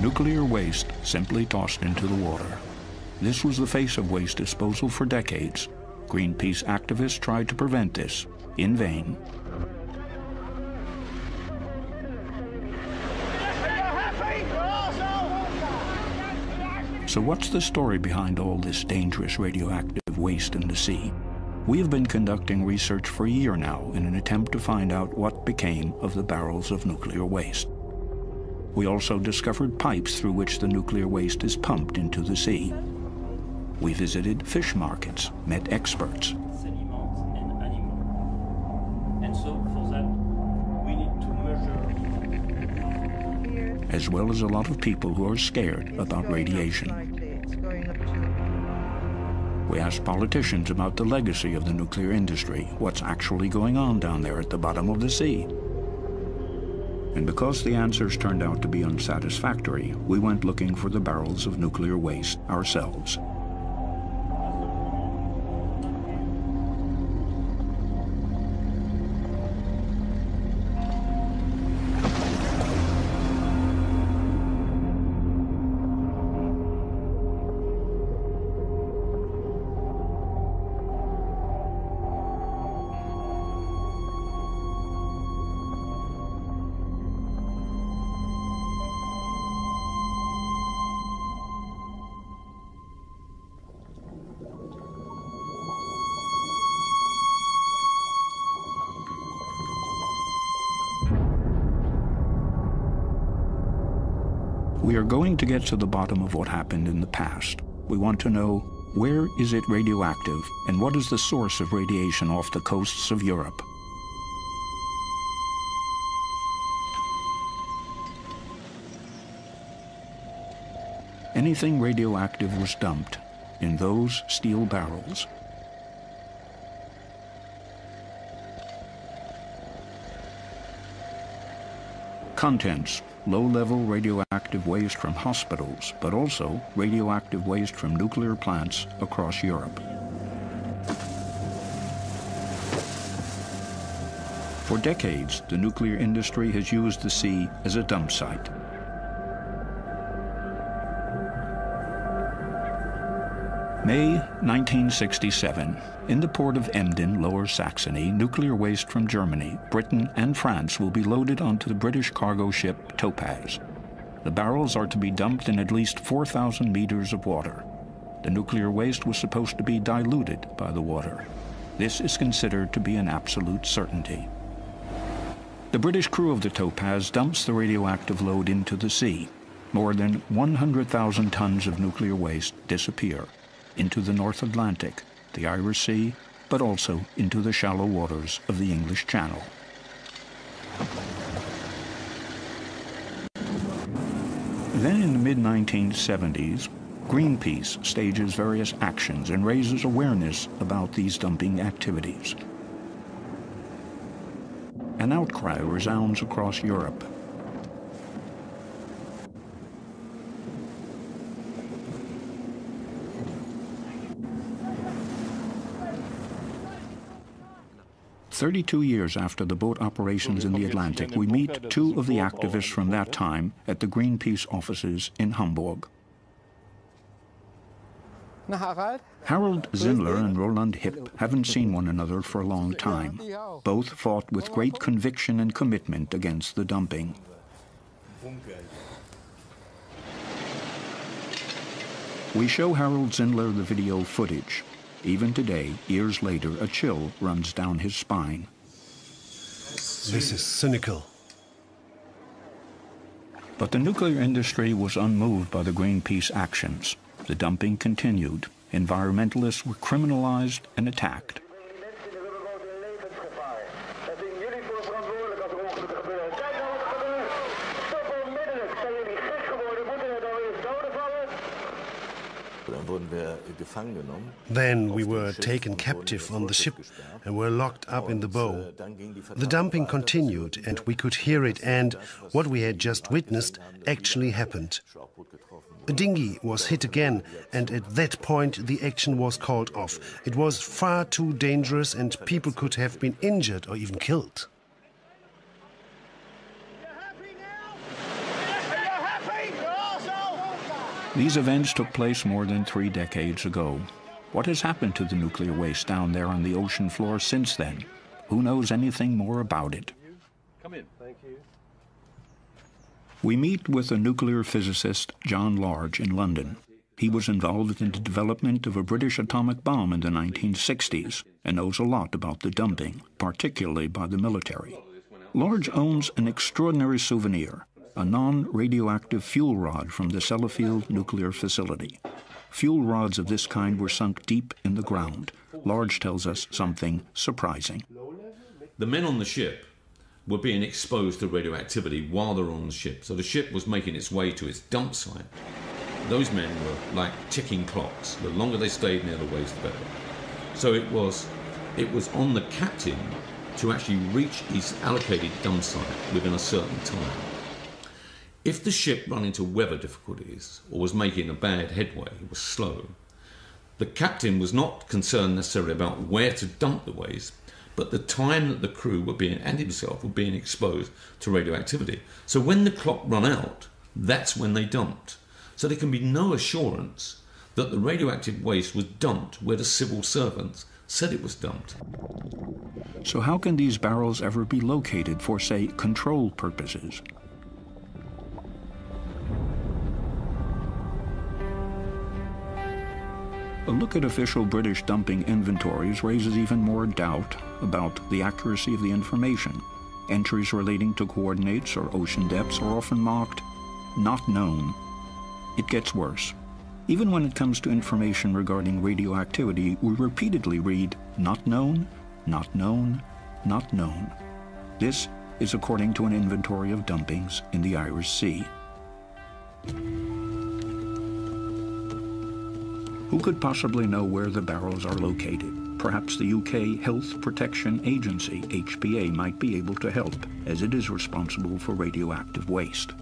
nuclear waste simply tossed into the water. This was the face of waste disposal for decades. Greenpeace activists tried to prevent this, in vain. So what's the story behind all this dangerous radioactive waste in the sea? We have been conducting research for a year now in an attempt to find out what became of the barrels of nuclear waste. We also discovered pipes through which the nuclear waste is pumped into the sea. We visited fish markets, met experts. And so for that, we need to measure. As well as a lot of people who are scared about radiation. We asked politicians about the legacy of the nuclear industry, what's actually going on down there at the bottom of the sea. And because the answers turned out to be unsatisfactory, we went looking for the barrels of nuclear waste ourselves. We are going to get to the bottom of what happened in the past. We want to know, where is it radioactive, and what is the source of radiation off the coasts of Europe? Anything radioactive was dumped in those steel barrels. Contents: low-level radioactive waste from hospitals, but also radioactive waste from nuclear plants across Europe. For decades, the nuclear industry has used the sea as a dump site. May 1967. In the port of Emden, Lower Saxony, nuclear waste from Germany, Britain, and France will be loaded onto the British cargo ship Topaz. The barrels are to be dumped in at least 4,000 meters of water. The nuclear waste was supposed to be diluted by the water. This is considered to be an absolute certainty. The British crew of the Topaz dumps the radioactive load into the sea. More than 100,000 tons of nuclear waste disappear into the North Atlantic, the Irish Sea, but also into the shallow waters of the English Channel. Then in the mid-1970s, Greenpeace stages various actions and raises awareness about these dumping activities. An outcry resounds across Europe. "32 years after the boat operations in the Atlantic, we meet two of the activists from that time at the Greenpeace offices in Hamburg. Harold Zindler and Roland Hipp haven't seen one another for a long time. Both fought with great conviction and commitment against the dumping. We show Harold Zindler the video footage. Even today, years later, a chill runs down his spine. This is cynical. But the nuclear industry was unmoved by the Greenpeace actions. The dumping continued. Environmentalists were criminalized and attacked. Then we were taken captive on the ship and were locked up in the bow. The dumping continued and we could hear it, and what we had just witnessed actually happened. A dinghy was hit again, and at that point the action was called off. It was far too dangerous and people could have been injured or even killed. These events took place more than 3 decades ago. What has happened to the nuclear waste down there on the ocean floor since then? Who knows anything more about it? Come in. Thank you. We meet with the nuclear physicist John Large in London. He was involved in the development of a British atomic bomb in the 1960s and knows a lot about the dumping, particularly by the military. Large owns an extraordinary souvenir, a non-radioactive fuel rod from the Sellafield nuclear facility. Fuel rods of this kind were sunk deep in the ground. Large tells us something surprising. The men on the ship were being exposed to radioactivity while they were on the ship. So the ship was making its way to its dump site. Those men were like ticking clocks. The longer they stayed near the waste, the better. So it was on the captain to actually reach his allocated dump site within a certain time. If the ship ran into weather difficulties or was making a bad headway, it was slow, the captain was not concerned necessarily about where to dump the waste, but the time that the crew were being, and himself, were being exposed to radioactivity. So when the clock ran out, that's when they dumped. So there can be no assurance that the radioactive waste was dumped where the civil servants said it was dumped. So how can these barrels ever be located for, say, control purposes? A look at official British dumping inventories raises even more doubt about the accuracy of the information. Entries relating to coordinates or ocean depths are often marked "not known." It gets worse. Even when it comes to information regarding radioactivity, we repeatedly read "not known, not known, not known." This is according to an inventory of dumpings in the Irish Sea. Who could possibly know where the barrels are located? Perhaps the UK Health Protection Agency, HPA, might be able to help, as it is responsible for radioactive waste.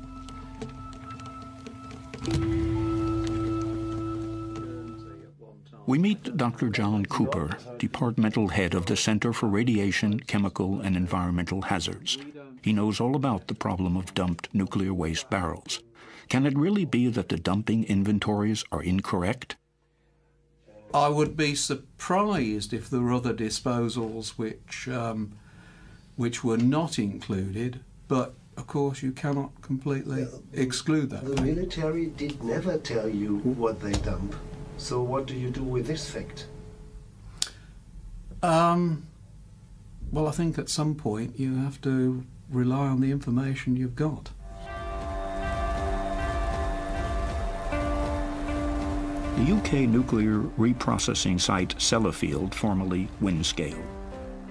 We meet Dr. John Cooper, departmental head of the Center for Radiation, Chemical, and Environmental Hazards. He knows all about the problem of dumped nuclear waste barrels. Can it really be that the dumping inventories are incorrect? I would be surprised if there were other disposals which were not included, but of course you cannot completely exclude that. The military did never tell you what they dump. So what do you do with this fact? Well, I think at some point you have to rely on the information you've got. The UK nuclear reprocessing site Sellafield, formerly Windscale.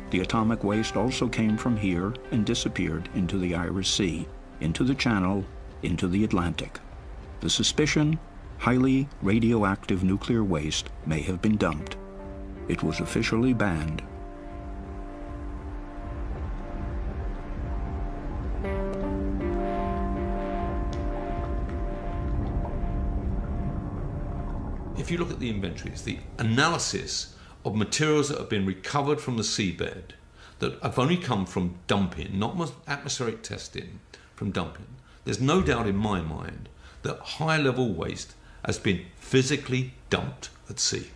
The atomic waste also came from here and disappeared into the Irish Sea, into the Channel, into the Atlantic. The suspicion, highly radioactive nuclear waste may have been dumped. It was officially banned. If you look at the inventories, the analysis of materials that have been recovered from the seabed that have only come from dumping, not atmospheric testing, from dumping, there's no doubt in my mind that high-level waste has been physically dumped at sea.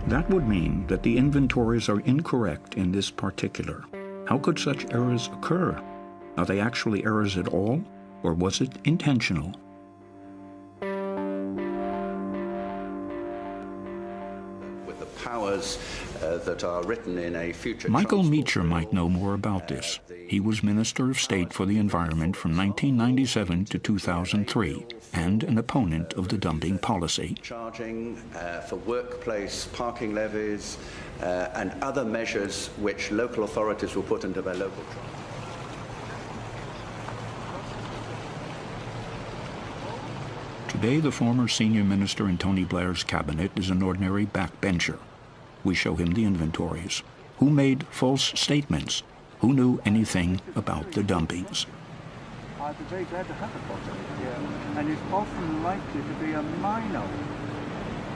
That would mean that the inventories are incorrect in this particular. How could such errors occur? Are they actually errors at all, or was it intentional? With the powers that are written in a future Michael Meacher might know more about this. He was Minister of State for the Environment from 1997 to 2003 and an opponent of the dumping policy. Charging for workplace parking levies and other measures which local authorities will put into their local charge. Today, the former senior minister in Tony Blair's cabinet is an ordinary backbencher. We show him the inventories. Who made false statements? Who knew anything about the dumpings? I'd be very glad to have a project here, and it's often likely to be a minor.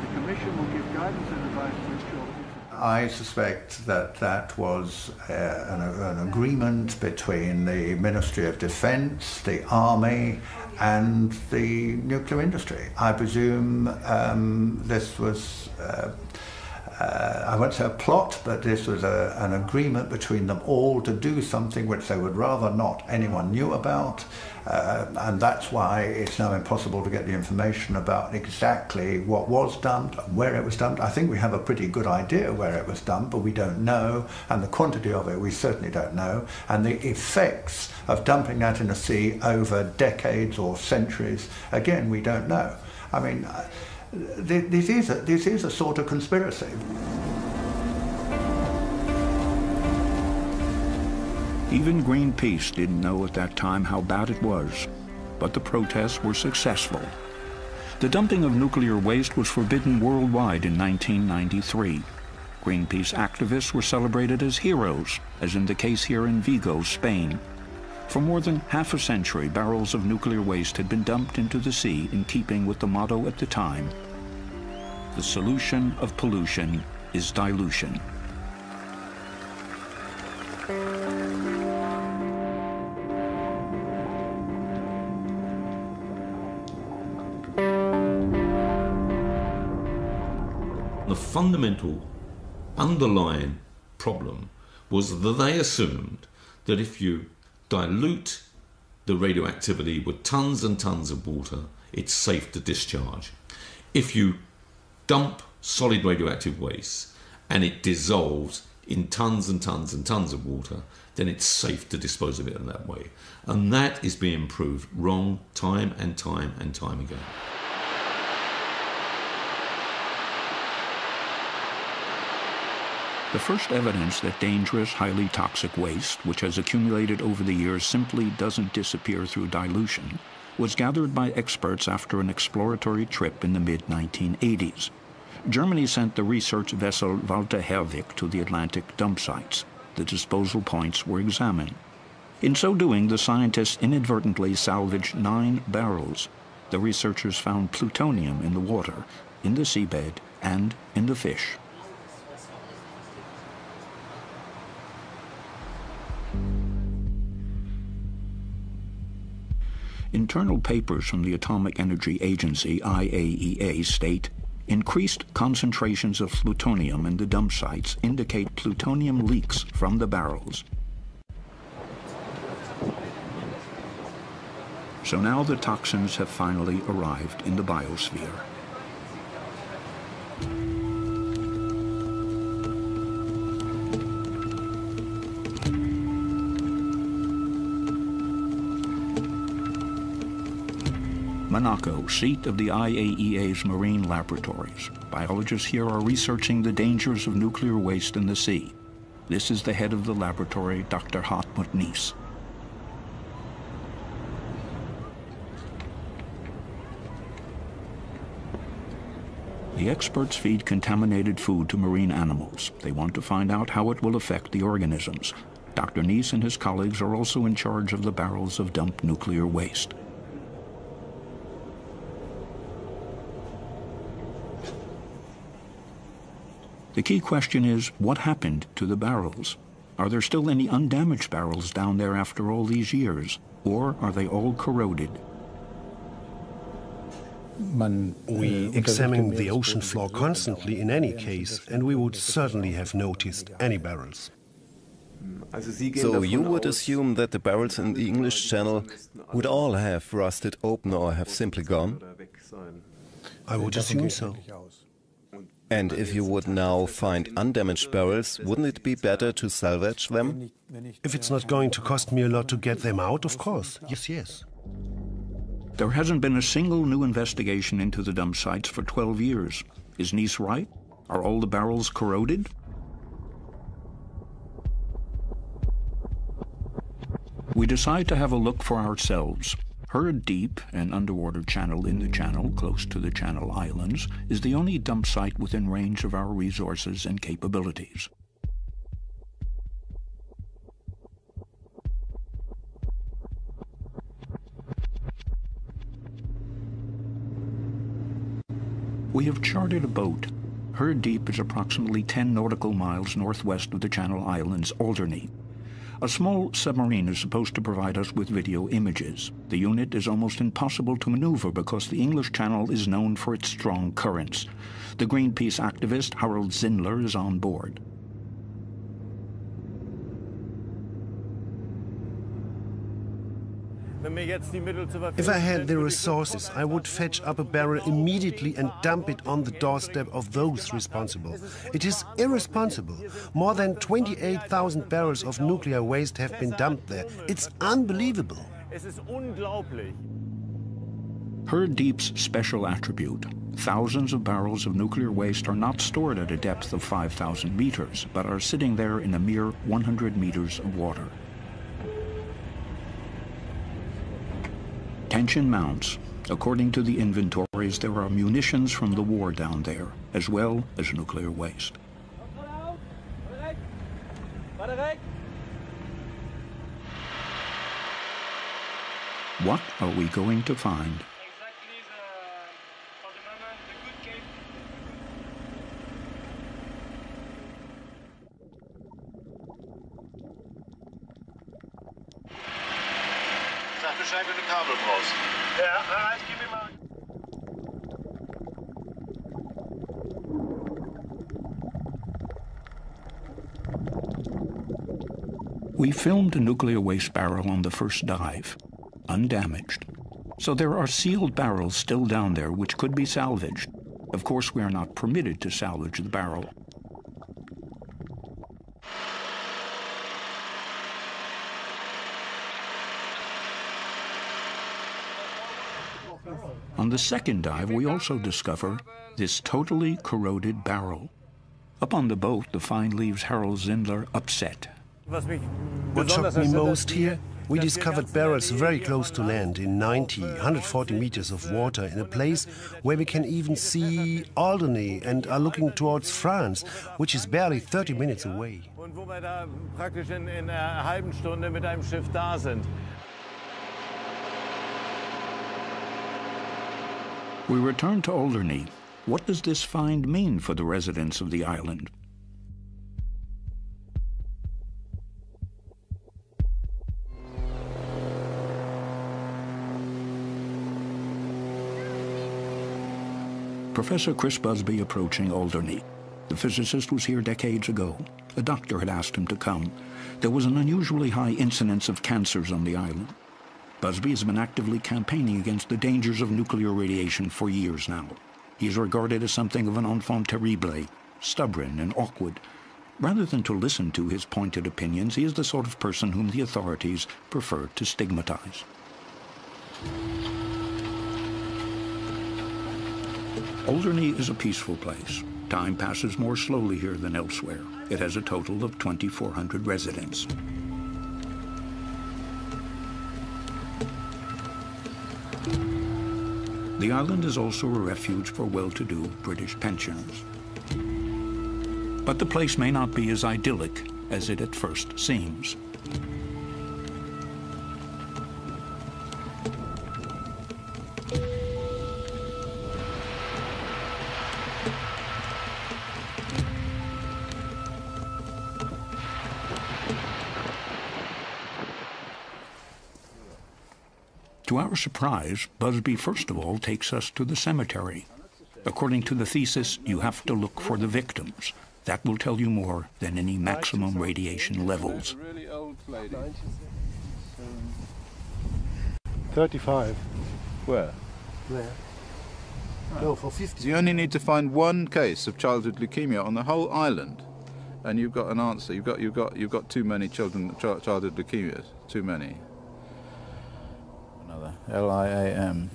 The Commission will give guidance and advice to ensure that I suspect that that was an agreement between the Ministry of Defence, the Army, and the nuclear industry. I presume this was, I won't say a plot, but this was an agreement between them all to do something which they would rather not anyone knew about. And that's why it's now impossible to get the information about exactly what was dumped, where it was dumped. I think we have a pretty good idea where it was dumped, but we don't know, and the quantity of it we certainly don't know, and the effects of dumping that in the sea over decades or centuries, again, we don't know. I mean, this is a sort of conspiracy. Even Greenpeace didn't know at that time how bad it was, but the protests were successful. The dumping of nuclear waste was forbidden worldwide in 1993. Greenpeace activists were celebrated as heroes, as in the case here in Vigo, Spain. For more than half a century, barrels of nuclear waste had been dumped into the sea in keeping with the motto at the time: the solution of pollution is dilution. The fundamental underlying problem was that they assumed that if you dilute the radioactivity with tons and tons of water, it's safe to discharge. If you dump solid radioactive waste and it dissolves in tons and tons and tons of water, then it's safe to dispose of it in that way. And that is being proved wrong time and time and time again. The first evidence that dangerous, highly toxic waste, which has accumulated over the years, simply doesn't disappear through dilution, was gathered by experts after an exploratory trip in the mid-1980s. Germany sent the research vessel Walter Herwig to the Atlantic dump sites. The disposal points were examined. In so doing, the scientists inadvertently salvaged 9 barrels. The researchers found plutonium in the water, in the seabed, and in the fish. Internal papers from the Atomic Energy Agency, IAEA, state increased concentrations of plutonium in the dump sites indicate plutonium leaks from the barrels. So now the toxins have finally arrived in the biosphere. Monaco, seat of the IAEA's marine laboratories. Biologists here are researching the dangers of nuclear waste in the sea. This is the head of the laboratory, Dr. Hartmut Nies. The experts feed contaminated food to marine animals. They want to find out how it will affect the organisms. Dr. Nies and his colleagues are also in charge of the barrels of dumped nuclear waste. The key question is, what happened to the barrels? Are there still any undamaged barrels down there after all these years? Or are they all corroded? We examine the ocean floor constantly in any case, and we would certainly have noticed any barrels. So you would assume that the barrels in the English Channel would all have rusted open or have simply gone? I would assume so. And if you would now find undamaged barrels, wouldn't it be better to salvage them? If it's not going to cost me a lot to get them out, of course. Yes, yes. There hasn't been a single new investigation into the dump sites for 12 years. Is Nies right? Are all the barrels corroded? We decide to have a look for ourselves. Herd Deep, an underwater channel in the channel close to the Channel Islands, is the only dump site within range of our resources and capabilities. We have chartered a boat. Herd Deep is approximately 10 nautical miles northwest of the Channel Islands, Alderney. A small submarine is supposed to provide us with video images. The unit is almost impossible to maneuver because the English Channel is known for its strong currents. The Greenpeace activist Harold Zindler is on board. If I had the resources, I would fetch up a barrel immediately and dump it on the doorstep of those responsible. It is irresponsible. More than 28,000 barrels of nuclear waste have been dumped there. It's unbelievable. Herd Deep's special attribute: thousands of barrels of nuclear waste are not stored at a depth of 5,000 meters, but are sitting there in a mere 100 meters of water. Tension mounts. According to the inventories, there are munitions from the war down there, as well as nuclear waste. What are we going to find? We filmed a nuclear waste barrel on the first dive, undamaged. So there are sealed barrels still down there which could be salvaged. Of course, we are not permitted to salvage the barrel. On the second dive, we also discover this totally corroded barrel. Up on the boat, the find leaves Harold Zindler upset. What shocked me most here, we discovered barrels very close to land in 140 meters of water in a place where we can even see Alderney and are looking towards France, which is barely 30 minutes away. We return to Alderney. What does this find mean for the residents of the island? Professor Chris Busby approaching Alderney. The physicist was here decades ago. A doctor had asked him to come. There was an unusually high incidence of cancers on the island. Busby has been actively campaigning against the dangers of nuclear radiation for years now. He is regarded as something of an enfant terrible, stubborn and awkward. Rather than to listen to his pointed opinions, he is the sort of person whom the authorities prefer to stigmatize. Alderney is a peaceful place. Time passes more slowly here than elsewhere. It has a total of 2,400 residents. The island is also a refuge for well-to-do British pensioners. But the place may not be as idyllic as it at first seems. To our surprise, Busby first of all takes us to the cemetery. According to the thesis, you have to look for the victims. That will tell you more than any maximum radiation levels. 35. Where? There. No, for 50. So you only need to find one case of childhood leukemia on the whole island, and you've got an answer. You've got too many childhood leukemias. Too many. Another LIAM.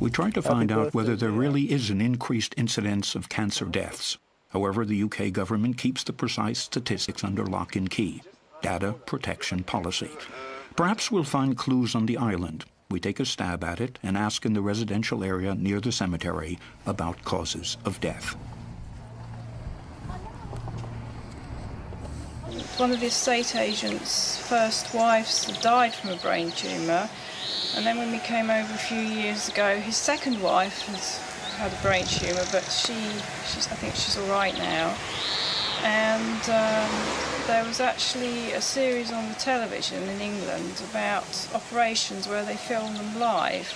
We try to find out whether there really is an increased incidence of cancer deaths. However, the UK government keeps the precise statistics under lock and key. Data protection policy. Perhaps we'll find clues on the island. We take a stab at it and ask in the residential area near the cemetery about causes of death. One of the estate agent's first wives died from a brain tumour, and then when we came over a few years ago, his second wife had a brain tumour, but I think she's all right now. And there was actually a series on the television in England about operations where they filmed them live.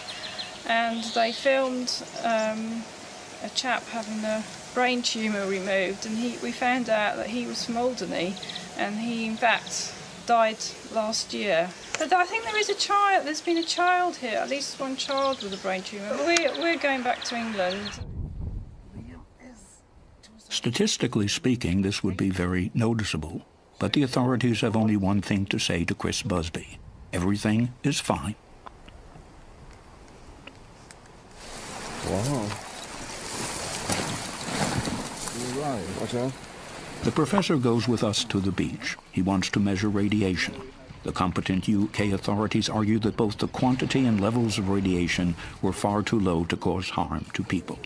And they filmed a chap having a brain tumour removed, and we found out that he was from Alderney, and he in fact died last year. But I think there's been a child here, at least one child with a brain tumour. We're going back to England. Statistically speaking, this would be very noticeable, but the authorities have only one thing to say to Chris Busby. Everything is fine. Wow. You're right. What's that? The professor goes with us to the beach. He wants to measure radiation. The competent UK authorities argue that both the quantity and levels of radiation were far too low to cause harm to people.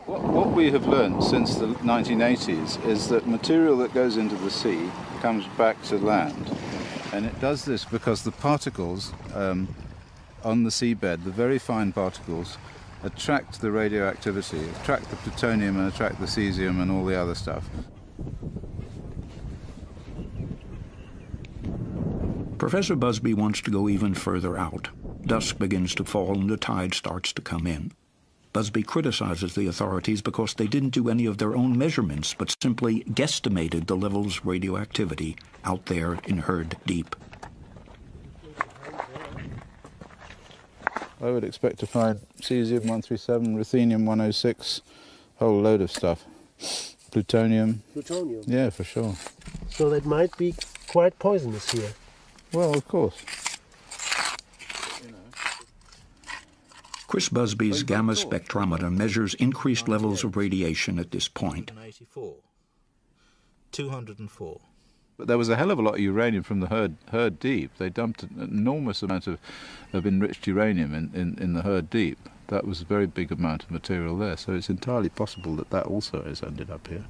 What we have learned since the 1980s is that material that goes into the sea comes back to land. And it does this because the particles on the seabed, the very fine particles, attract the radioactivity, attract the plutonium and attract the cesium and all the other stuff. Professor Busby wants to go even further out. Dusk begins to fall and the tide starts to come in. Busby criticizes the authorities because they didn't do any of their own measurements, but simply guesstimated the levels of radioactivity out there in Herd Deep. I would expect to find cesium-137, ruthenium-106, a whole load of stuff. Plutonium. Plutonium? Yeah, for sure. So that might be quite poisonous here. Well, of course. Chris Busby's gamma spectrometer measures increased levels of radiation at this point. 204. But there was a hell of a lot of uranium from the Herd Deep. They dumped an enormous amount of enriched uranium in the Herd Deep. That was a very big amount of material there, so it's entirely possible that that also has ended up here.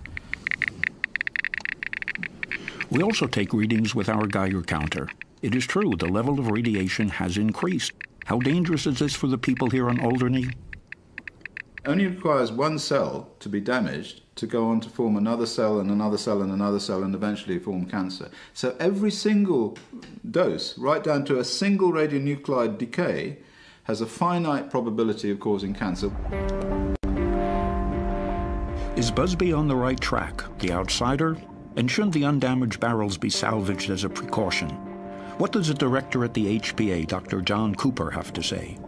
We also take readings with our Geiger counter. It is true, the level of radiation has increased. How dangerous is this for the people here on Alderney? Only requires one cell to be damaged to go on to form another cell and another cell and another cell and eventually form cancer. So every single dose, right down to a single radionuclide decay, has a finite probability of causing cancer. Is Busby on the right track, the outsider? And shouldn't the undamaged barrels be salvaged as a precaution? What does the director at the HPA, Dr. Joan Konner, have to say?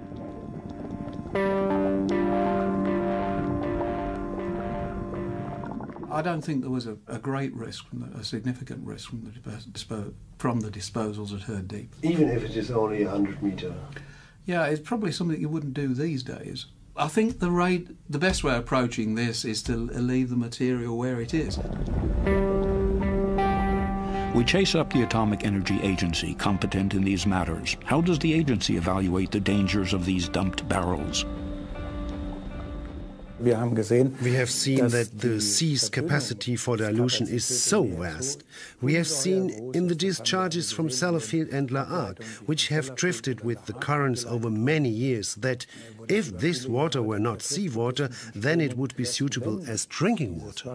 I don't think there was a great risk, a significant risk from the disposals at Herd Deep. Even if it is only 100 metre? Yeah, it's probably something you wouldn't do these days. I think the best way of approaching this is to leave the material where it is. We chase up the Atomic Energy Agency, competent in these matters. How does the agency evaluate the dangers of these dumped barrels? We have seen that the sea's capacity for dilution is so vast. We have seen in the discharges from Sellafield and La Hague, which have drifted with the currents over many years, that if this water were not seawater, then it would be suitable as drinking water.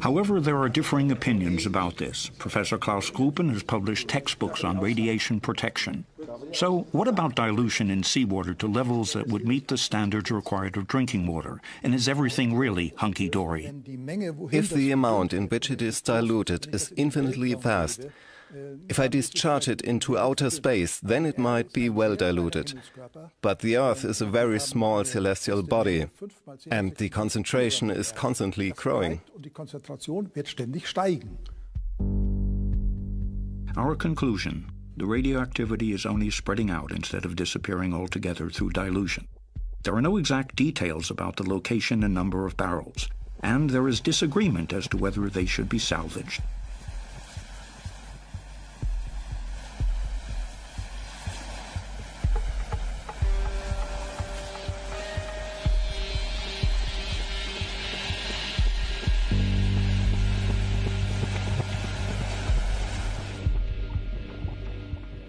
However, there are differing opinions about this. Professor Klaus Gruppen has published textbooks on radiation protection. So, what about dilution in seawater to levels that would meet the standards required of drinking water? And is everything really hunky-dory? If the amount in which it is diluted is infinitely vast, if I discharge it into outer space, then it might be well diluted. But the Earth is a very small celestial body, and the concentration is constantly growing. Our conclusion: the radioactivity is only spreading out instead of disappearing altogether through dilution. There are no exact details about the location and number of barrels, and there is disagreement as to whether they should be salvaged.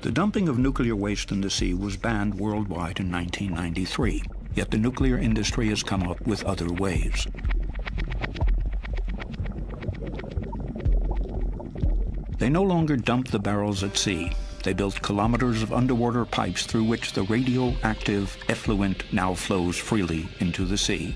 The dumping of nuclear waste in the sea was banned worldwide in 1993, yet the nuclear industry has come up with other ways. They no longer dump the barrels at sea. They built kilometers of underwater pipes through which the radioactive effluent now flows freely into the sea.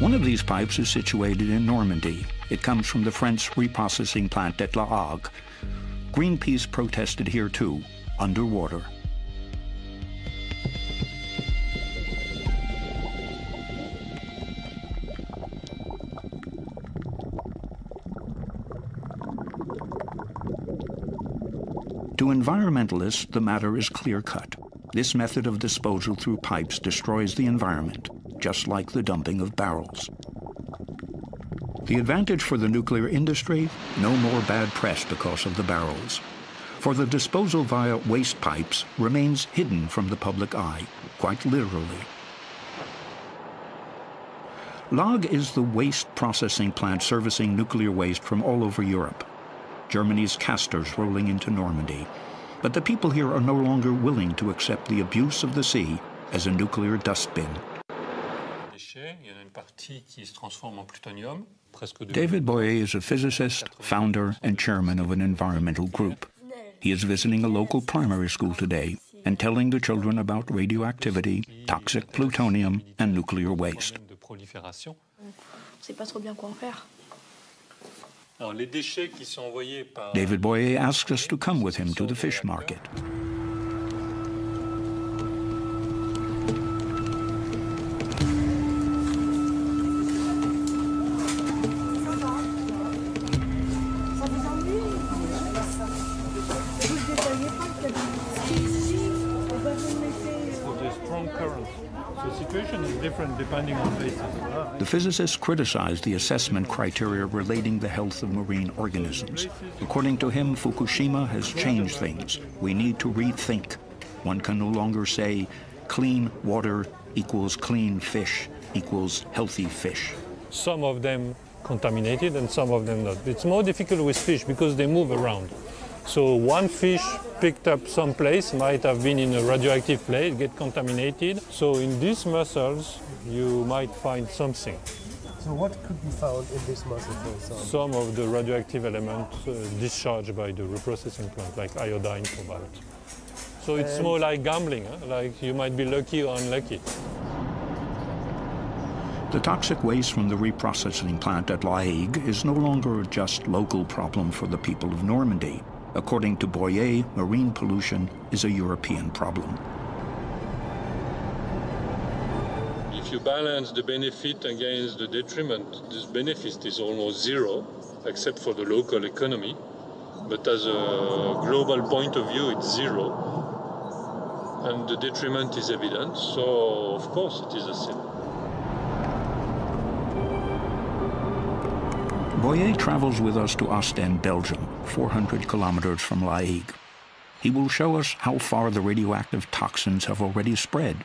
One of these pipes is situated in Normandy. It comes from the French reprocessing plant at La Hague. Greenpeace protested here too, underwater. To environmentalists, the matter is clear-cut. This method of disposal through pipes destroys the environment, just like the dumping of barrels. The advantage for the nuclear industry, no more bad press because of the barrels. For the disposal via waste pipes remains hidden from the public eye, quite literally. La Hague is the waste processing plant servicing nuclear waste from all over Europe. Germany's casters rolling into Normandy. But the people here are no longer willing to accept the abuse of the sea as a nuclear dustbin. David Boyer is a physicist, founder, and chairman of an environmental group. He is visiting a local primary school today and telling the children about radioactivity, toxic plutonium, and nuclear waste. David Boyer asks us to come with him to the fish market. Depending on basis. The physicists criticize the assessment criteria relating the health of marine organisms. According to him, Fukushima has changed things. We need to rethink. One can no longer say clean water equals clean fish equals healthy fish. Some of them contaminated and some of them not. It's more difficult with fish because they move around. So one fish picked up someplace, might have been in a radioactive place, get contaminated. So in these mussels, you might find something. So what could be found in this mussel, for example? Some of the radioactive elements discharged by the reprocessing plant, like iodine, cobalt. So it's more like gambling, huh? Like you might be lucky or unlucky. The toxic waste from the reprocessing plant at La Hague is no longer a just local problem for the people of Normandy. According to Boyer, marine pollution is a European problem. If you balance the benefit against the detriment, this benefit is almost zero, except for the local economy. But as a global point of view, it's zero. And the detriment is evident, so of course it is a sin. Boyer travels with us to Ostend, Belgium, 400 kilometers from La Hague. He will show us how far the radioactive toxins have already spread,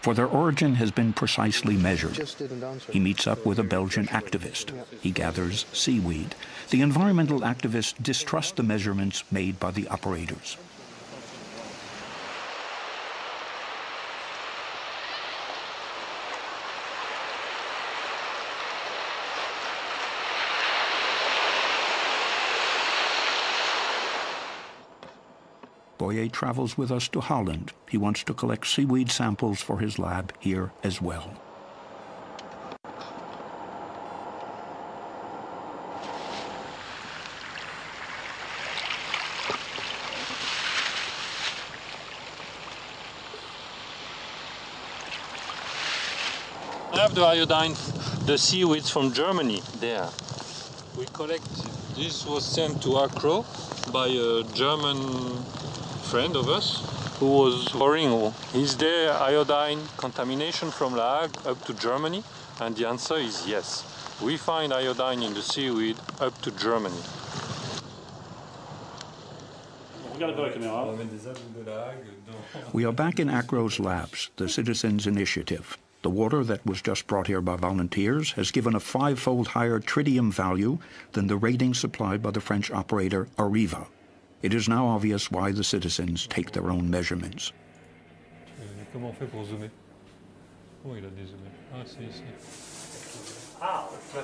for their origin has been precisely measured. He meets up with a Belgian activist. He gathers seaweed. The environmental activists distrust the measurements made by the operators. Boyer travels with us to Holland. He wants to collect seaweed samples for his lab here as well. I have the iodine, the seaweeds from Germany there. We collect, this was sent to Accra by a German friend of us who was worrying, is there iodine contamination from La Hague up to Germany? And the answer is yes. We find iodine in the seaweed up to Germany. We are back in Accro's labs, the Citizens Initiative. The water that was just brought here by volunteers has given a 5-fold higher tritium value than the rating supplied by the French operator Arriva. It is now obvious why the citizens take their own measurements.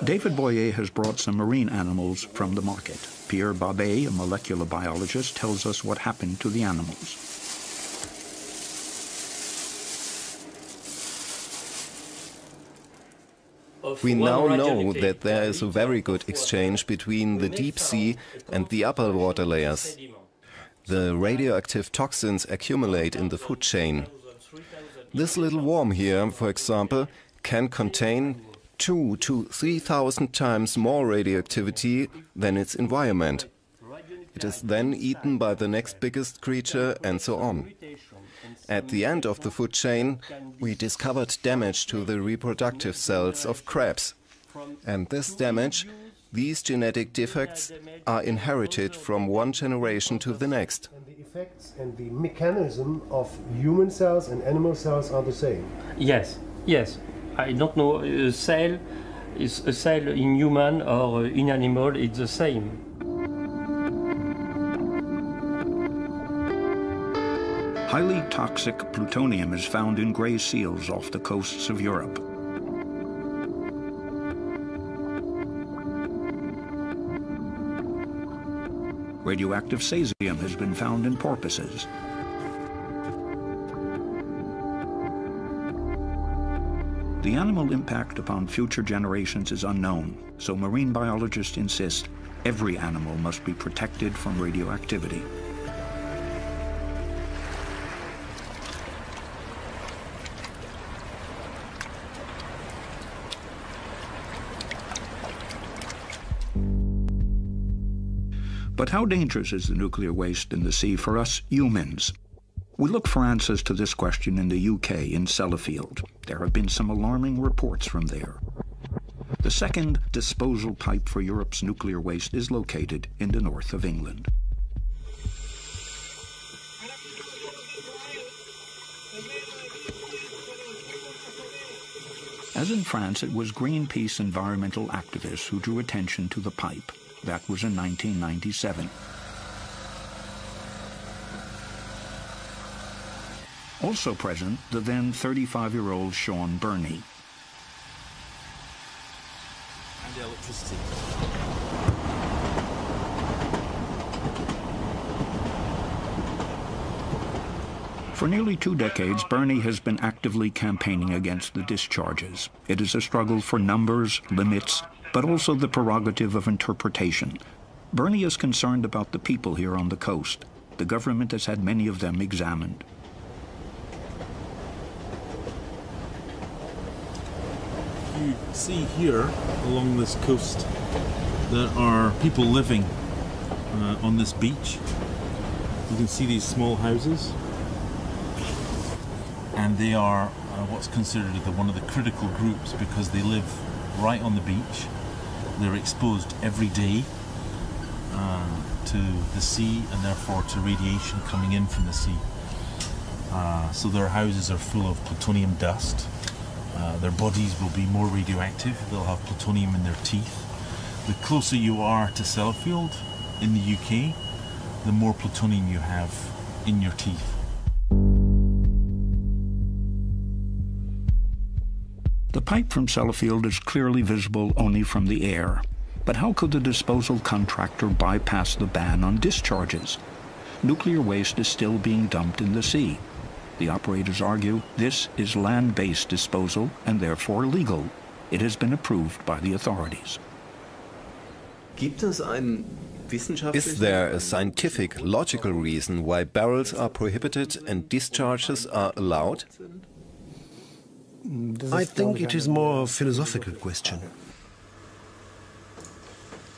David Boyer has brought some marine animals from the market. Pierre Babet, a molecular biologist, tells us what happened to the animals. We now know that there is a very good exchange between the deep sea and the upper water layers. The radioactive toxins accumulate in the food chain. This little worm here, for example, can contain 2,000 to 3,000 times more radioactivity than its environment. It is then eaten by the next biggest creature and so on. At the end of the food chain, we discovered damage to the reproductive cells of crabs. And this damage, these genetic defects, are inherited from one generation to the next. And the effects and the mechanism of human cells and animal cells are the same? Yes, yes. I don't know, a cell in human or in animal, it's the same. Highly toxic plutonium is found in gray seals off the coasts of Europe. Radioactive cesium has been found in porpoises. The animal impact upon future generations is unknown, so marine biologists insist every animal must be protected from radioactivity. But how dangerous is the nuclear waste in the sea for us humans? We look for answers to this question in the UK, in Sellafield. There have been some alarming reports from there. The second disposal pipe for Europe's nuclear waste is located in the north of England. As in France, it was Greenpeace environmental activists who drew attention to the pipe. That was in 1997. Also present, the then 35-year-old Sean Burney. And electricity. For nearly 2 decades, Burney has been actively campaigning against the discharges. It is a struggle for numbers, limits, but also the prerogative of interpretation. Burney is concerned about the people here on the coast. The government has had many of them examined. You see here, along this coast, there are people living on this beach. You can see these small houses. And they are what's considered one of the critical groups because they live right on the beach. They're exposed every day to the sea and therefore to radiation coming in from the sea. So their houses are full of plutonium dust. Their bodies will be more radioactive. They'll have plutonium in their teeth. The closer you are to Sellafield in the UK, the more plutonium you have in your teeth. The pipe from Sellafield is clearly visible only from the air. But how could the disposal contractor bypass the ban on discharges? Nuclear waste is still being dumped in the sea. The operators argue this is land-based disposal and therefore legal. It has been approved by the authorities. Is there a scientific, logical reason why barrels are prohibited and discharges are allowed? I think it is more a philosophical question.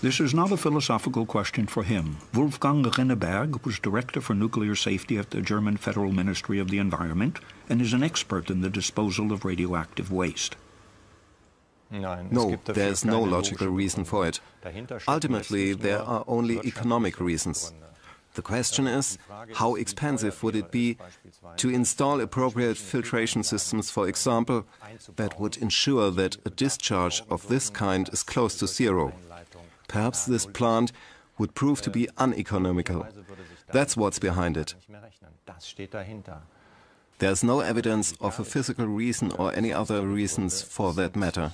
This is not a philosophical question for him. Wolfgang Rinneberg was Director for Nuclear Safety at the German Federal Ministry of the Environment and is an expert in the disposal of radioactive waste. No, there is no logical reason for it. Ultimately, there are only economic reasons. The question is, how expensive would it be to install appropriate filtration systems, for example, that would ensure that a discharge of this kind is close to zero? Perhaps this plant would prove to be uneconomical. That's what's behind it. There's no evidence of a physical reason or any other reasons for that matter.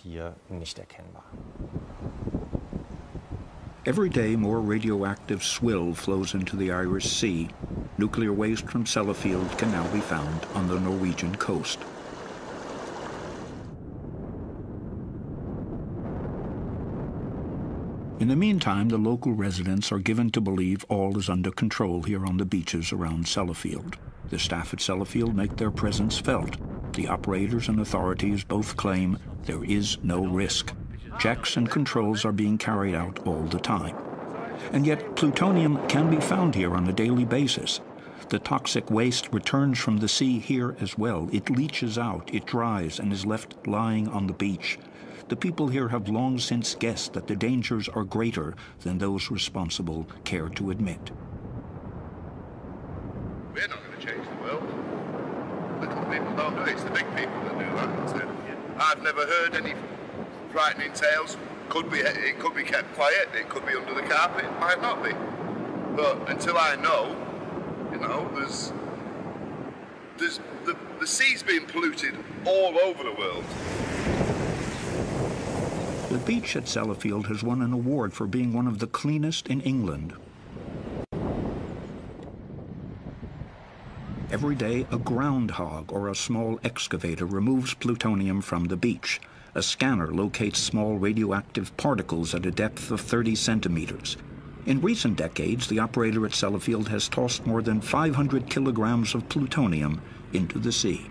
Every day, more radioactive swill flows into the Irish Sea. Nuclear waste from Sellafield can now be found on the Norwegian coast. In the meantime, the local residents are given to believe all is under control here on the beaches around Sellafield. The staff at Sellafield make their presence felt. The operators and authorities both claim there is no risk. Checks and controls are being carried out all the time. And yet plutonium can be found here on a daily basis. The toxic waste returns from the sea here as well. It leaches out, it dries, and is left lying on the beach. The people here have long since guessed that the dangers are greater than those responsible care to admit. We're not going to change the world. Little people don't do it. It's the big people that do that. I've never heard any frightening tales. It could be kept quiet, it could be under the carpet, it might not be. But until I know, you know, the sea's being polluted all over the world. The beach at Sellafield has won an award for being one of the cleanest in England. Every day, a groundhog or a small excavator removes plutonium from the beach. A scanner locates small radioactive particles at a depth of 30 centimeters. In recent decades, the operator at Sellafield has tossed more than 500 kilograms of plutonium into the sea.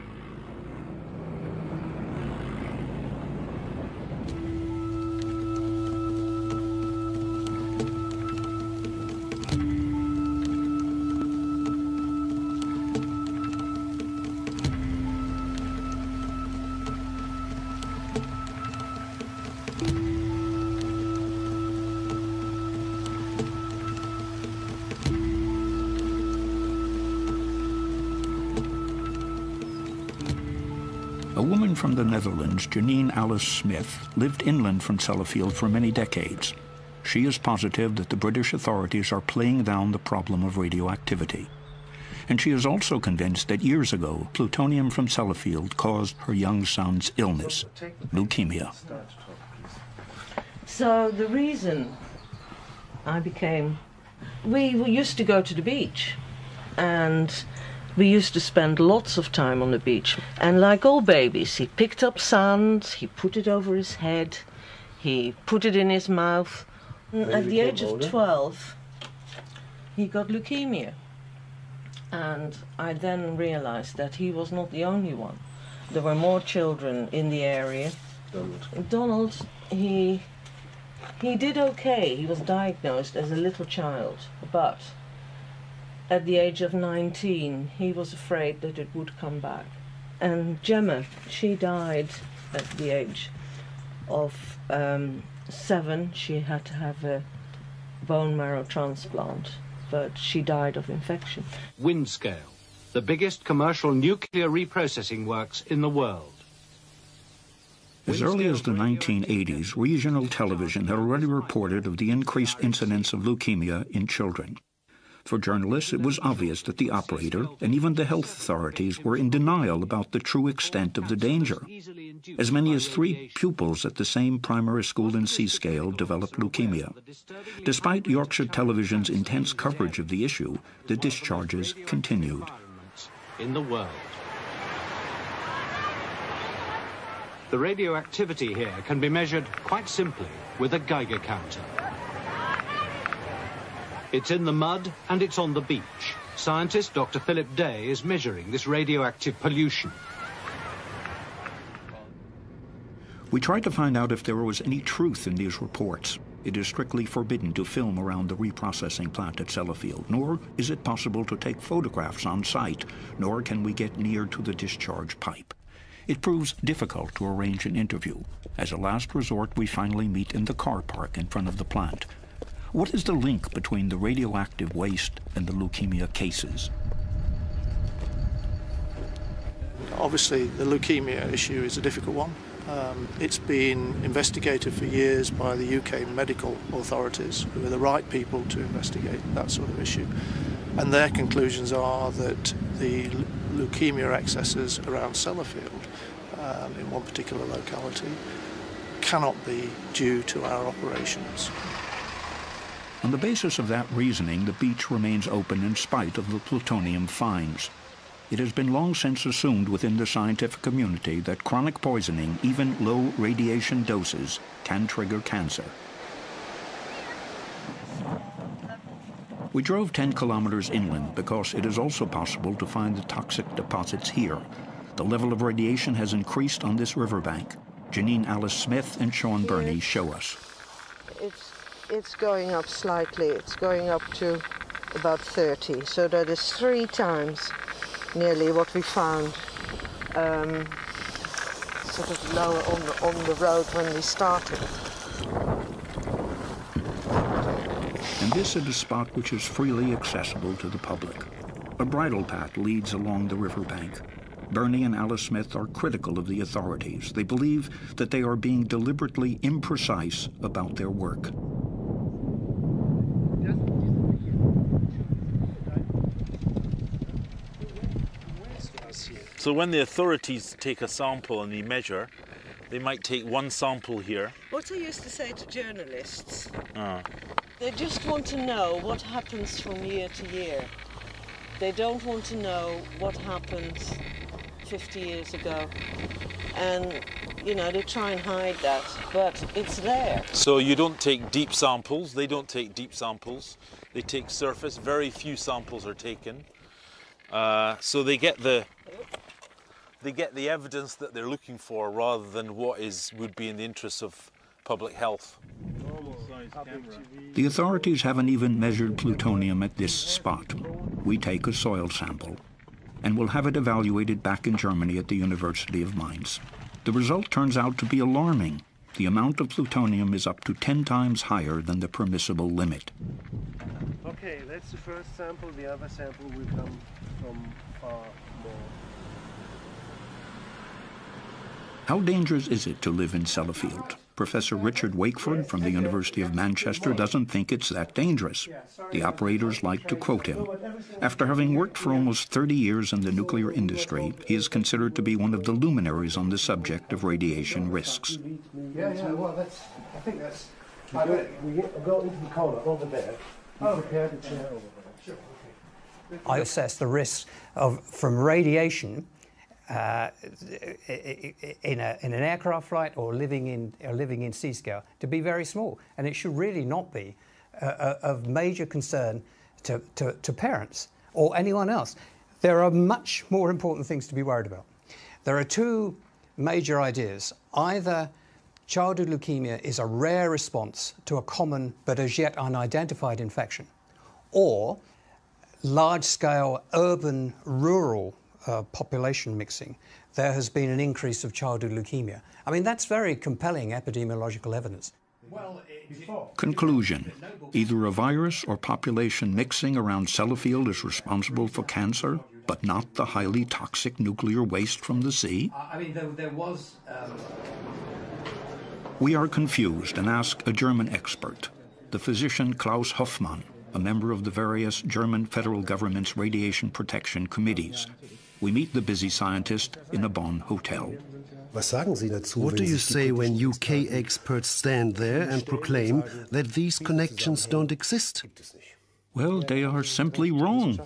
A woman from the Netherlands, Janine Alice Smith, lived inland from Sellafield for many decades. She is positive that the British authorities are playing down the problem of radioactivity. And she is also convinced that years ago, plutonium from Sellafield caused her young son's illness, leukemia. So the reason I became... We used to go to the beach, and we used to spend lots of time on the beach. And like all babies, he picked up sand, he put it over his head, he put it in his mouth. At the age of 12, he got leukemia. And I then realized that he was not the only one. There were more children in the area. Donald, he did okay. He was diagnosed as a little child, but at the age of 19, he was afraid that it would come back. And Gemma, she died at the age of 7. She had to have a bone marrow transplant, but she died of infection. Windscale, the biggest commercial nuclear reprocessing works in the world. As early as the 1980s, regional television had already reported of the increased incidence of leukemia in children. For journalists, it was obvious that the operator and even the health authorities were in denial about the true extent of the danger. As many as 3 pupils at the same primary school in Seascale developed leukemia. Despite Yorkshire Television's intense coverage of the issue, the discharges continued. In the world. The radioactivity here can be measured quite simply with a Geiger counter. It's in the mud and it's on the beach. Scientist Dr. Philip Day is measuring this radioactive pollution. We tried to find out if there was any truth in these reports. It is strictly forbidden to film around the reprocessing plant at Sellafield, nor is it possible to take photographs on site, nor can we get near to the discharge pipe. It proves difficult to arrange an interview. As a last resort, we finally meet in the car park in front of the plant. What is the link between the radioactive waste and the leukemia cases? Obviously, the leukemia issue is a difficult one. It's been investigated for years by the UK medical authorities, who are the right people to investigate that sort of issue. And their conclusions are that the leukemia excesses around Sellafield, in one particular locality, cannot be due to our operations. On the basis of that reasoning, the beach remains open in spite of the plutonium finds. It has been long since assumed within the scientific community that chronic poisoning, even low radiation doses, can trigger cancer. We drove 10 kilometers inland because it is also possible to find the toxic deposits here. The level of radiation has increased on this riverbank. Janine Alice Smith and Sean Burney show us. It's going up slightly. It's going up to about 30, so that is 3 times nearly what we found sort of lower on the road when we started. And this is a spot which is freely accessible to the public. A bridle path leads along the riverbank. Burney and Alice Smith are critical of the authorities. They believe that they are being deliberately imprecise about their work. So when the authorities take a sample and they measure, they might take one sample here. What I used to say to journalists, they just want to know what happens from year to year. They don't want to know what happened 50 years ago. And, you know, they try and hide that, but it's there. So you don't take deep samples, they don't take deep samples. They take surface, very few samples are taken. So they get the evidence that they're looking for rather than what would be in the interests of public health. The authorities haven't even measured plutonium at this spot. We take a soil sample and will have it evaluated back in Germany at the University of Mainz. The result turns out to be alarming. The amount of plutonium is up to 10 times higher than the permissible limit. Okay, that's the first sample. The other sample will come from far more. How dangerous is it to live in Sellafield? Professor Richard Wakeford from the University of Manchester doesn't think it's that dangerous. The operators like to quote him. After having worked for almost 30 years in the nuclear industry, he is considered to be one of the luminaries on the subject of radiation risks. Well, I think that's... We go into the corner over there. Prepare the chair over there. Sure, okay. I assess the risks from radiation in an aircraft flight or living in Seascale to be very small, and it should really not be of major concern to parents or anyone else. There are much more important things to be worried about. There are 2 major ideas. Either childhood leukemia is a rare response to a common but as yet unidentified infection, or large-scale urban rural population mixing, there has been an increase of childhood leukemia. I mean, that's very compelling epidemiological evidence. Conclusion. Either a virus or population mixing around Sellafield is responsible for cancer, but not the highly toxic nuclear waste from the sea? I mean, there was... We are confused and ask a German expert, the physician Klaus Hoffmann, a member of the various German federal government's radiation protection committees. We meet the busy scientist in a Bonn hotel. What do you say when UK experts stand there and proclaim that these connections don't exist? Well, they are simply wrong.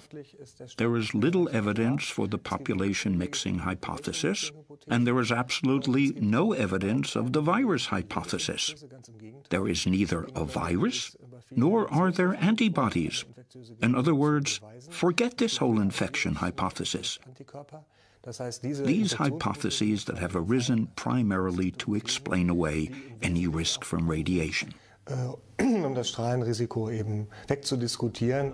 There is little evidence for the population mixing hypothesis, and there is absolutely no evidence of the virus hypothesis. There is neither a virus, nor are there antibodies. In other words, forget this whole infection hypothesis. These hypotheses that have arisen primarily to explain away any risk from radiation. Das Strahlenrisiko eben wegzudiskutieren.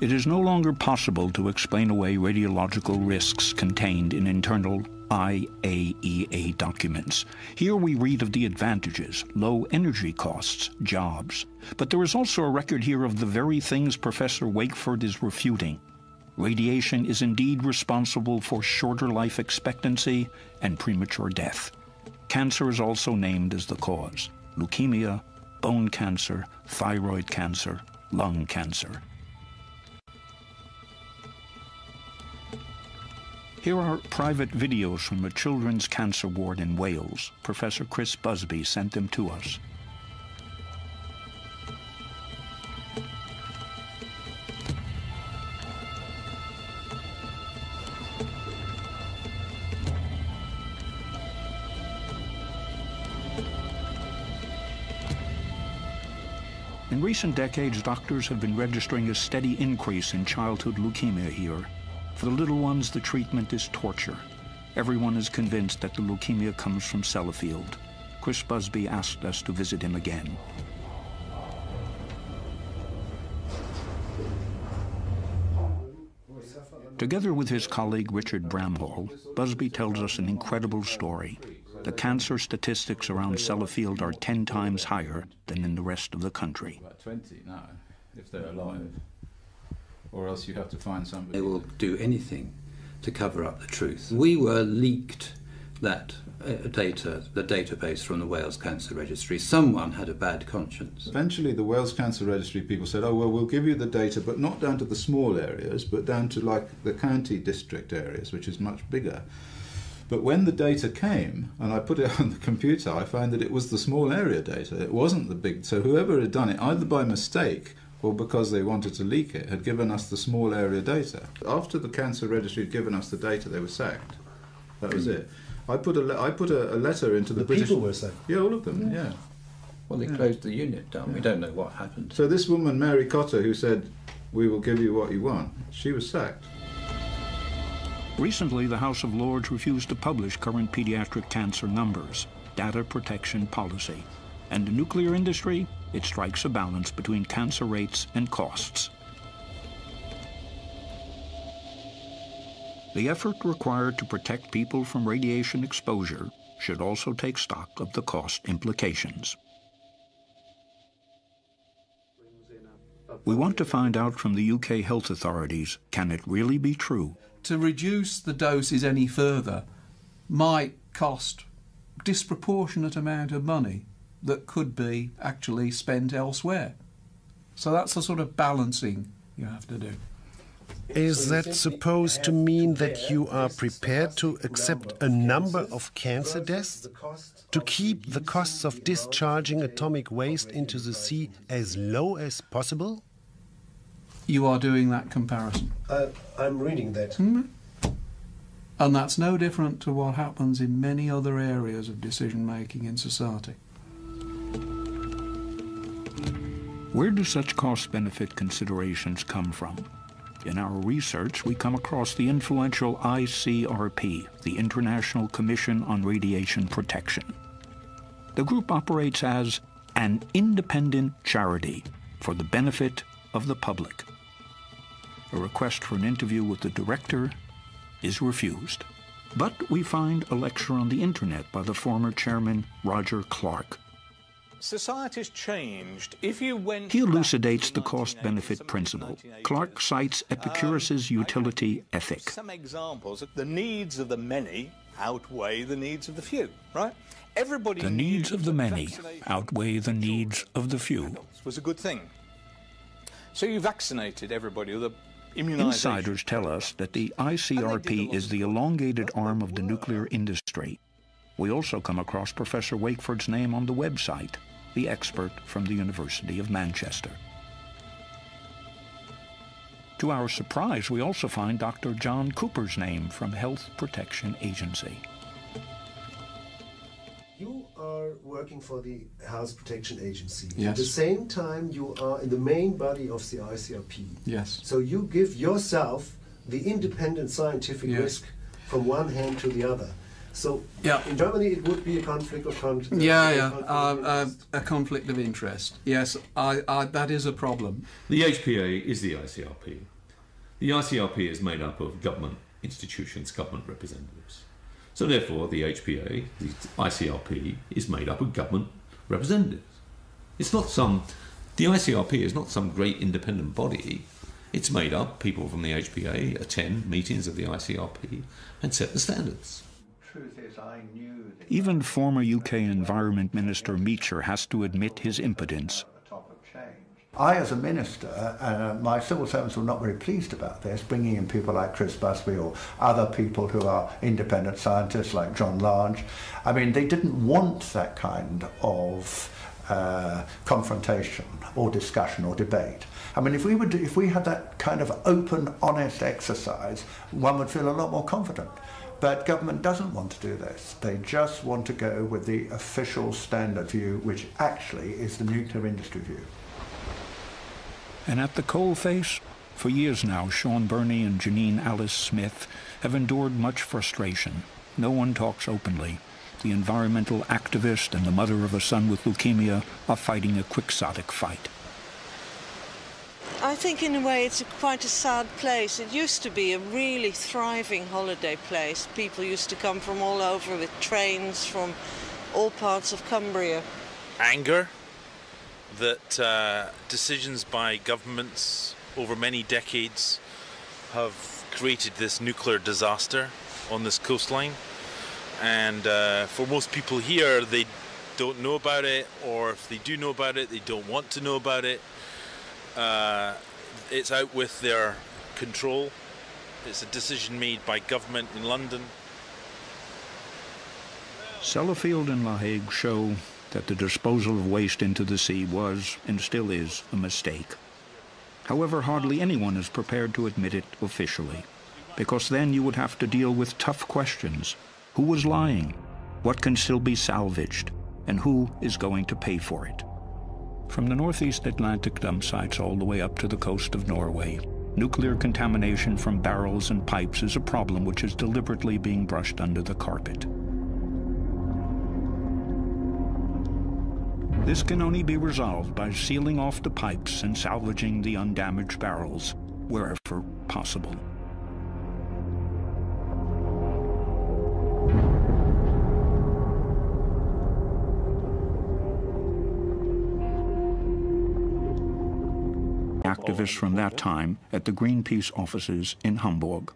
It is no longer possible to explain away radiological risks contained in internal IAEA documents. Here we read of the advantages, low energy costs, jobs. But there is also a record here of the very things Professor Wakeford is refuting. Radiation is indeed responsible for shorter life expectancy and premature death. Cancer is also named as the cause: leukemia, bone cancer, thyroid cancer, lung cancer. Here are private videos from a children's cancer ward in Wales. Professor Chris Busby sent them to us. In recent decades, doctors have been registering a steady increase in childhood leukemia here. For the little ones, the treatment is torture. Everyone is convinced that the leukemia comes from Sellafield. Chris Busby asked us to visit him again. Together with his colleague Richard Bramhall, Busby tells us an incredible story. The cancer statistics around Sellafield are 10 times higher than in the rest of the country. About 20 now, if they're alive. Or else you have to find somebody. They will do anything to cover up the truth. We were leaked that data, the database from the Wales Cancer Registry. Someone had a bad conscience. Eventually the Wales Cancer Registry people said, oh, well, we'll give you the data, but not down to the small areas, but down to like the county district areas, which is much bigger. But when the data came, and I put it on the computer, I found that it was the small area data. It wasn't the big. So whoever had done it, either by mistake or because they wanted to leak it, had given us the small area data. After the Cancer Registry had given us the data, they were sacked. That was it. I put a letter into the British... people were sacked? Yeah, all of them, yeah. Well, they closed the unit down. We don't know what happened. So this woman, Mary Cotter, who said, we will give you what you want, she was sacked. Recently, the House of Lords refused to publish current pediatric cancer numbers, data protection policy. And the nuclear industry, it strikes a balance between cancer rates and costs. The effort required to protect people from radiation exposure should also take stock of the cost implications. We want to find out from the UK health authorities, can it really be true? To reduce the doses any further might cost a disproportionate amount of money that could be actually spent elsewhere. So that's the sort of balancing you have to do. Is that supposed to mean that you are prepared to accept a number of cancer deaths? To keep the costs of discharging atomic waste into the sea as low as possible? You are doing that comparison. I'm reading that. And that's no different to what happens in many other areas of decision-making in society. Where do such cost-benefit considerations come from? In our research, we come across the influential ICRP, the International Commission on Radiation Protection. The group operates as an independent charity for the benefit of the public. A request for an interview with the director is refused. But we find a lecture on the internet by the former chairman, Roger Clark. Society's changed. If you went He elucidates the cost-benefit principle. Clark cites Epicurus's utility ethic. Some examples. The needs of the many outweigh the needs of the few, right? Everybody The needs of the many outweigh the needs of the few. Was a good thing. So you vaccinated everybody with immunization. Insiders tell us that the ICRP is the elongated arm of the nuclear industry. We also come across Professor Wakeford's name on the website, the expert from the University of Manchester. To our surprise, we also find Dr. John Cooper's name from Health Protection Agency. You are working for the Health Protection Agency. Yes. At the same time, you are in the main body of the ICRP. Yes. So you give yourself the independent scientific risk from one hand to the other. So in Germany, it would be a conflict of interest. A conflict of interest. Yes, that is a problem. The HPA is the ICRP. The ICRP is made up of government institutions, government representatives. So therefore, the HPA, the ICRP, is made up of government representatives. It's not the ICRP is not some great independent body. It's made up, people from the HPA attend meetings of the ICRP and set the standards. Truth is, I knew that Even former UK Environment Minister Meacher has to admit his impotence. I, as a minister, my civil servants were not very pleased about this, bringing in people like Chris Busby or other people who are independent scientists like John Large. I mean, they didn't want that kind of confrontation or discussion or debate. I mean, if we had that kind of open, honest exercise, one would feel a lot more confident. But government doesn't want to do this. They just want to go with the official standard view, which actually is the nuclear industry view. And at the coalface, for years now, Sean Burney and Janine Alice Smith have endured much frustration. No one talks openly. The environmental activist and the mother of a son with leukemia are fighting a quixotic fight. I think in a way it's quite a sad place. It used to be a really thriving holiday place. People used to come from all over with trains from all parts of Cumbria. Anger that decisions by governments over many decades have created this nuclear disaster on this coastline, and for most people here, they don't know about it, or if they do know about it, they don't want to know about it. It's out with their control. It's a decision made by government in London. Sellafield and La Hague show that the disposal of waste into the sea was, and still is, a mistake. However, hardly anyone is prepared to admit it officially, because then you would have to deal with tough questions. Who was lying? What can still be salvaged? And who is going to pay for it? From the northeast Atlantic dump sites all the way up to the coast of Norway, nuclear contamination from barrels and pipes is a problem which is deliberately being brushed under the carpet. This can only be resolved by sealing off the pipes and salvaging the undamaged barrels wherever possible. Activists from that time at the Greenpeace offices in Hamburg.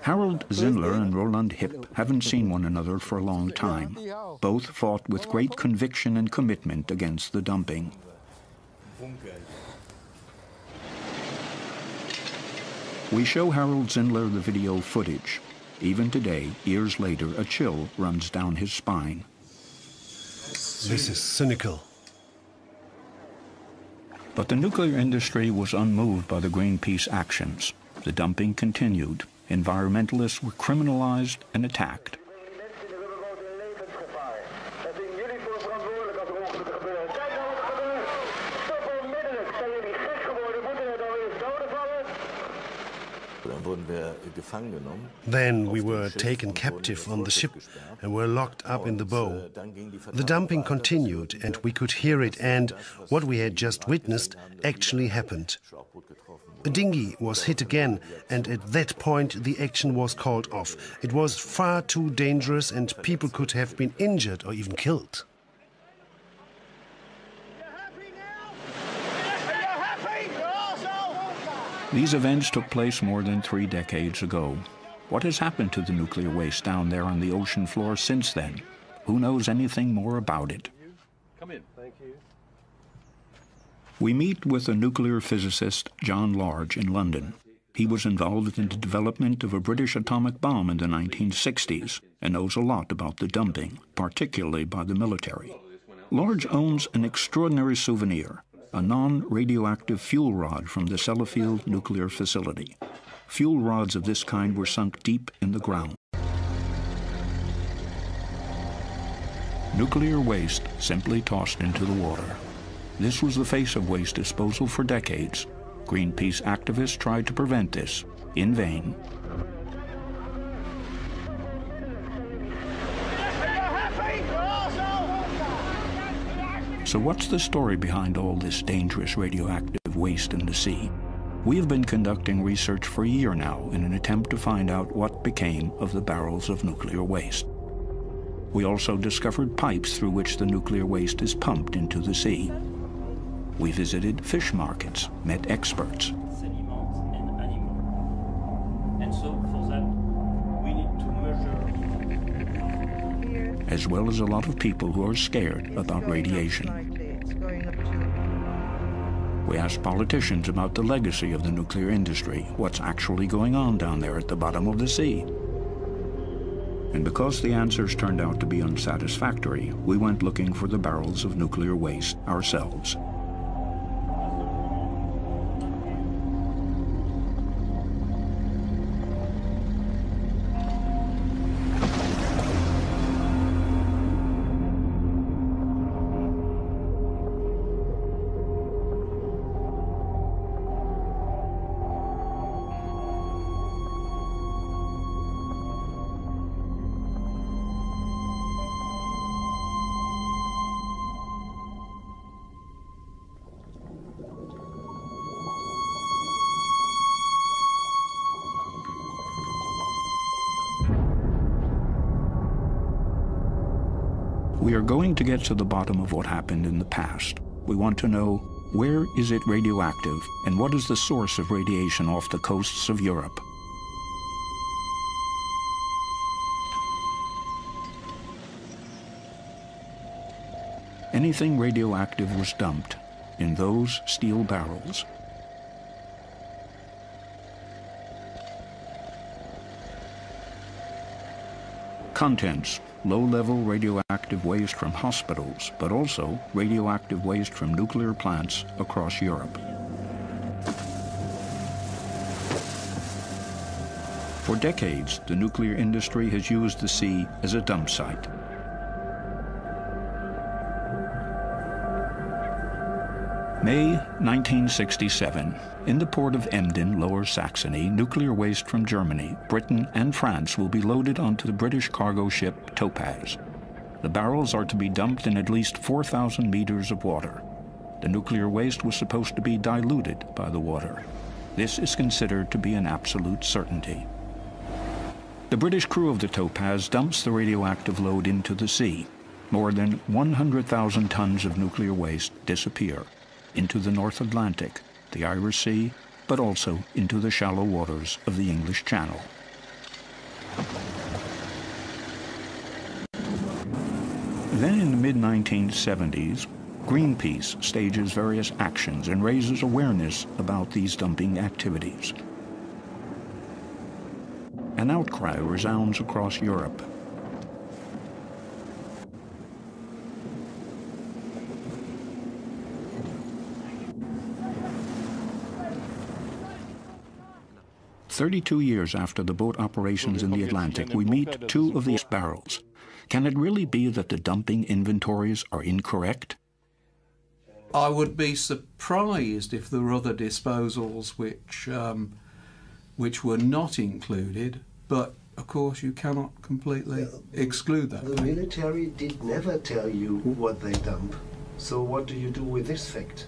Harold Zindler and Roland Hipp haven't seen one another for a long time. Both fought with great conviction and commitment against the dumping. We show Harold Zindler the video footage. Even today, years later, a chill runs down his spine. This is cynical. But the nuclear industry was unmoved by the Greenpeace actions. The dumping continued. Environmentalists were criminalized and attacked. Then we were taken captive on the ship and were locked up in the bow. The dumping continued and we could hear it, and what we had just witnessed actually happened. A dinghy was hit again, and at that point the action was called off. It was far too dangerous and people could have been injured or even killed. These events took place more than 3 decades ago. What has happened to the nuclear waste down there on the ocean floor since then? Who knows anything more about it? Come in. Thank you. We meet with a nuclear physicist, John Large, in London. He was involved in the development of a British atomic bomb in the 1960s and knows a lot about the dumping, particularly by the military. Large owns an extraordinary souvenir, a non-radioactive fuel rod from the Sellafield nuclear facility. Fuel rods of this kind were sunk deep in the ground. Nuclear waste simply tossed into the water. This was the face of waste disposal for decades. Greenpeace activists tried to prevent this, in vain. So what's the story behind all this dangerous radioactive waste in the sea? We have been conducting research for a year now in an attempt to find out what became of the barrels of nuclear waste. We also discovered pipes through which the nuclear waste is pumped into the sea. We visited fish markets, met experts. And so for that, we need to measure. As well as a lot of people who are scared about radiation. We asked politicians about the legacy of the nuclear industry, what's actually going on down there at the bottom of the sea. And because the answers turned out to be unsatisfactory, we went looking for the barrels of nuclear waste ourselves. We are going to get to the bottom of what happened in the past. We want to know, where is it radioactive, and what is the source of radiation off the coasts of Europe? Anything radioactive was dumped in those steel barrels. Contents: low-level radioactive waste from hospitals, but also radioactive waste from nuclear plants across Europe. For decades, the nuclear industry has used the sea as a dump site. May 1967. In the port of Emden, Lower Saxony, nuclear waste from Germany, Britain, and France will be loaded onto the British cargo ship Topaz. The barrels are to be dumped in at least 4,000 meters of water. The nuclear waste was supposed to be diluted by the water. This is considered to be an absolute certainty. The British crew of the Topaz dumps the radioactive load into the sea. More than 100,000 tons of nuclear waste disappear into the North Atlantic, the Irish Sea, but also into the shallow waters of the English Channel. Then in the mid-1970s, Greenpeace stages various actions and raises awareness about these dumping activities. An outcry resounds across Europe. "32 years after the boat operations in the Atlantic, we meet two of these barrels. Can it really be that the dumping inventories are incorrect?" I would be surprised if there were other disposals which were not included, but of course you cannot completely exclude that. The military did never tell you what they dump. So what do you do with this fact?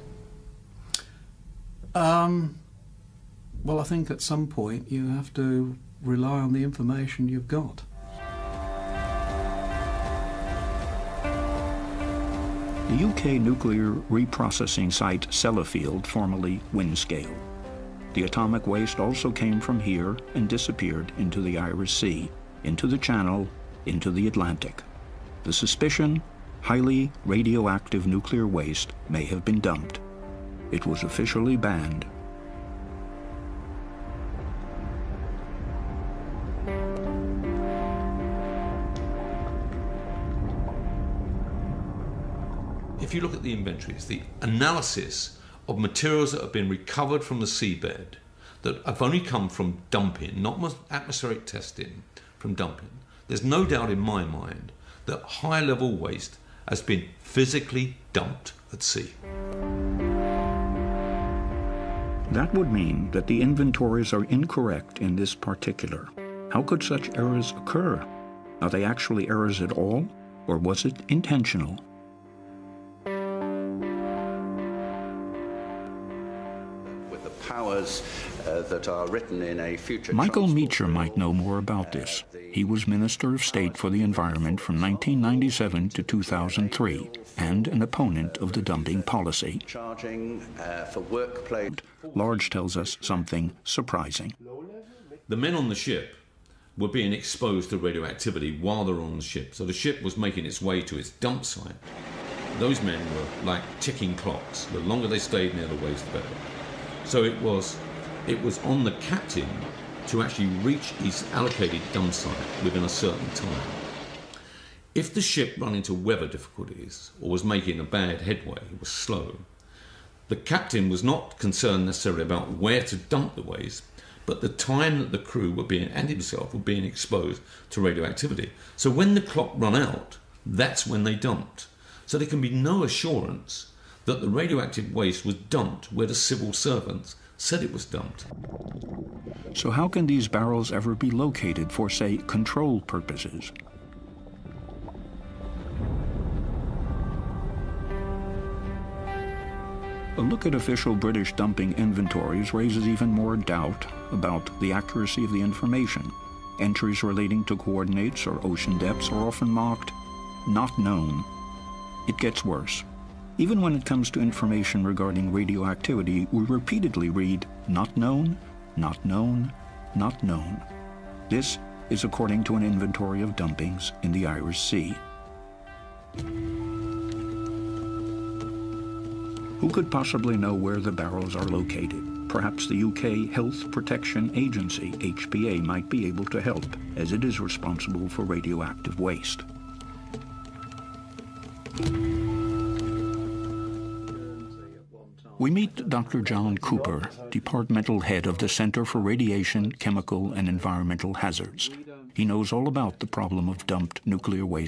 Well, I think at some point you have to rely on the information you've got. The UK nuclear reprocessing site Sellafield, formerly Windscale. The atomic waste also came from here and disappeared into the Irish Sea, into the Channel, into the Atlantic. The suspicion, highly radioactive nuclear waste may have been dumped. It was officially banned. If you look at the inventories, the analysis of materials that have been recovered from the seabed that have only come from dumping, not atmospheric testing, from dumping, there's no doubt in my mind that high-level waste has been physically dumped at sea. That would mean that the inventories are incorrect in this particular. How could such errors occur? Are they actually errors at all, or was it intentional? Powers papers that are written in a future... Michael Meacher might know more about this. He was Minister of State for the Environment from 1997 to 2003 and an opponent of the dumping policy. Charging for workplace... Large tells us something surprising. The men on the ship were being exposed to radioactivity while they were on the ship. So the ship was making its way to its dump site. Those men were like ticking clocks. The longer they stayed near the waste, the better. So it was on the captain to actually reach his allocated dump site within a certain time. If the ship ran into weather difficulties or was making a bad headway, it was slow, the captain was not concerned necessarily about where to dump the waste, but the time that the crew were being, and himself, were being exposed to radioactivity. So when the clock ran out, that's when they dumped. So there can be no assurance that the radioactive waste was dumped where the civil servants said it was dumped. So how can these barrels ever be located for, say, control purposes? A look at official British dumping inventories raises even more doubt about the accuracy of the information. Entries relating to coordinates or ocean depths are often marked "not known." It gets worse. Even when it comes to information regarding radioactivity, we repeatedly read "not known, not known, not known." This is according to an inventory of dumpings in the Irish Sea. Who could possibly know where the barrels are located? Perhaps the UK Health Protection Agency, HPA, might be able to help, as it is responsible for radioactive waste. We meet Dr. Joan Konner, departmental head of the Center for Radiation, Chemical and Environmental Hazards. He knows all about the problem of dumped nuclear waste